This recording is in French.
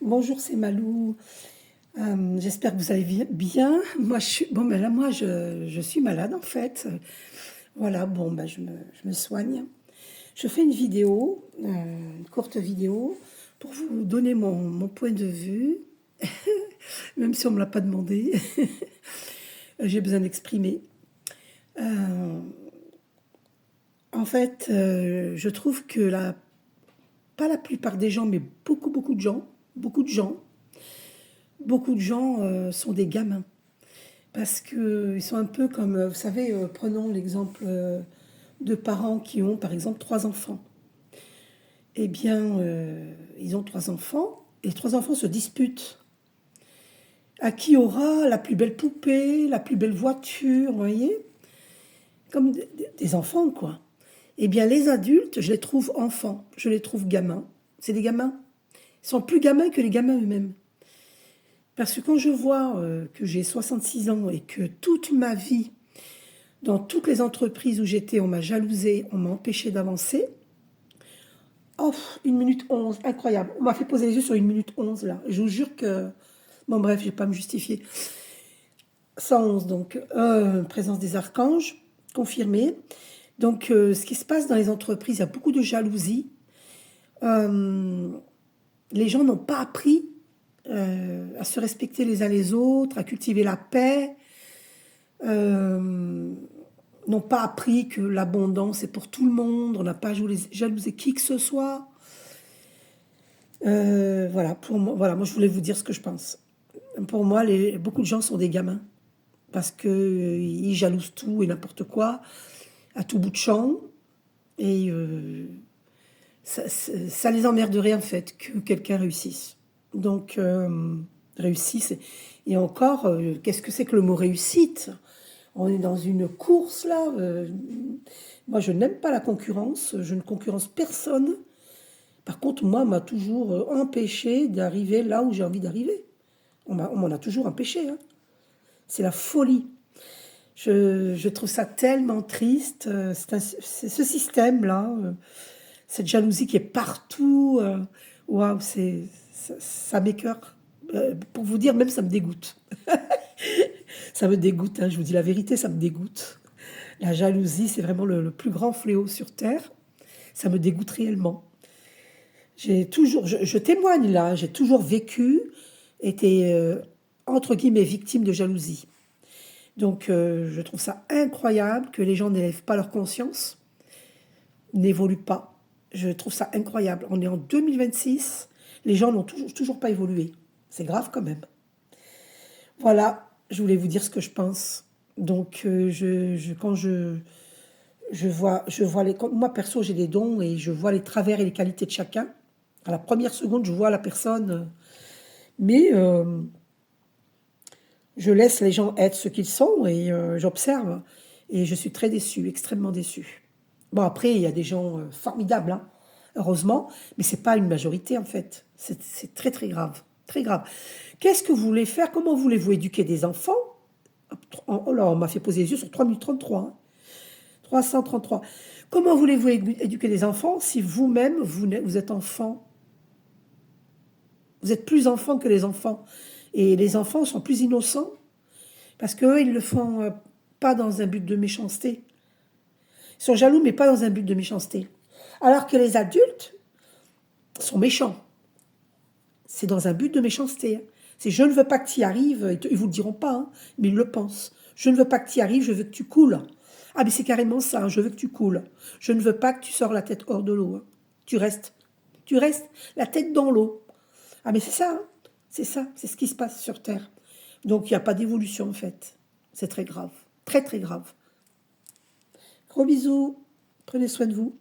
Bonjour, c'est Malou. J'espère que vous allez bien. Moi, bon, ben là, je suis malade en fait. Voilà, bon, ben, je me soigne. Je fais une vidéo, une courte vidéo, pour vous donner mon point de vue, même si on ne me l'a pas demandé. J'ai besoin d'exprimer. En fait, je trouve que pas la plupart des gens, mais beaucoup de gens, beaucoup de gens sont des gamins. Parce qu'ils sont un peu comme, vous savez, prenons l'exemple de parents qui ont, par exemple, trois enfants. Eh bien, ils ont trois enfants, et les trois enfants se disputent. À qui aura la plus belle poupée, la plus belle voiture, vous voyez? Comme des enfants, quoi. Eh bien, les adultes, je les trouve enfants, je les trouve gamins. C'est des gamins. Ils sont plus gamins que les gamins eux-mêmes. Parce que quand je vois que j'ai 66 ans et que toute ma vie, dans toutes les entreprises où j'étais, on m'a jalousé, on m'a empêché d'avancer. Oh, 1 minute 11, incroyable. On m'a fait poser les yeux sur 1 minute 11 là. Je vous jure que... Bon bref, je vais pas me justifier. 111 donc, présence des archanges, confirmé. Donc ce qui se passe dans les entreprises, il y a beaucoup de jalousie. Euh, les gens n'ont pas appris à se respecter les uns les autres, à cultiver la paix. Euh, n'ont pas appris que l'abondance est pour tout le monde, on n'a pas jalousé qui que ce soit. Voilà, pour moi, voilà, moi je voulais vous dire ce que je pense. Pour moi, beaucoup de gens sont des gamins parce que ils jalousent tout et n'importe quoi à tout bout de champ et ça les emmerderait en fait que quelqu'un réussisse. Donc réussisse et encore, qu'est-ce que c'est que le mot réussite? On est dans une course là. Moi, je n'aime pas la concurrence. Je ne concurrence personne. Par contre, moi, on m'a toujours empêché d'arriver là où j'ai envie d'arriver. On m'en a toujours empêché, hein. C'est la folie. Je trouve ça tellement triste. C'est ce système-là, cette jalousie qui est partout. Waouh, ça m'écoeure. Pour vous dire, même ça me dégoûte. Ça me dégoûte, hein, je vous dis la vérité, ça me dégoûte. La jalousie, c'est vraiment le plus grand fléau sur Terre. Ça me dégoûte réellement. Je témoigne là, j'ai toujours vécu, été entre guillemets victime de jalousie. Donc je trouve ça incroyable que les gens n'élèvent pas leur conscience, n'évoluent pas. Je trouve ça incroyable. On est en 2026, les gens n'ont toujours pas évolué. C'est grave quand même. Voilà, je voulais vous dire ce que je pense. Donc quand je vois moi perso j'ai des dons et je vois les travers et les qualités de chacun. À la première seconde, je vois la personne, mais je laisse les gens être ce qu'ils sont et j'observe. Et je suis très déçue, extrêmement déçue. Bon, après, il y a des gens formidables, hein, heureusement, mais c'est pas une majorité en fait. C'est très très grave, très grave. Qu'est-ce que vous voulez faire? Comment voulez-vous éduquer des enfants? Oh là, on m'a fait poser les yeux sur 3 minutes 33, hein. 333. Comment voulez-vous éduquer des enfants si vous-même, vous êtes enfant? Vous êtes plus enfant que les enfants. Et les enfants sont plus innocents parce qu'eux, ils ne le font pas dans un but de méchanceté. Ils sont jaloux, mais pas dans un but de méchanceté. Alors que les adultes sont méchants. C'est dans un but de méchanceté, hein. C'est je ne veux pas que tu y arrives, ils ne vous le diront pas, hein, mais ils le pensent. Je ne veux pas que tu y arrives, je veux que tu coules. Ah, mais c'est carrément ça, hein, je veux que tu coules. Je ne veux pas que tu sors la tête hors de l'eau, hein. Tu restes la tête dans l'eau. Ah, mais c'est ça, hein. C'est ça, c'est ce qui se passe sur Terre. Donc il n'y a pas d'évolution en fait. C'est très grave, très très grave. Gros bisous, prenez soin de vous.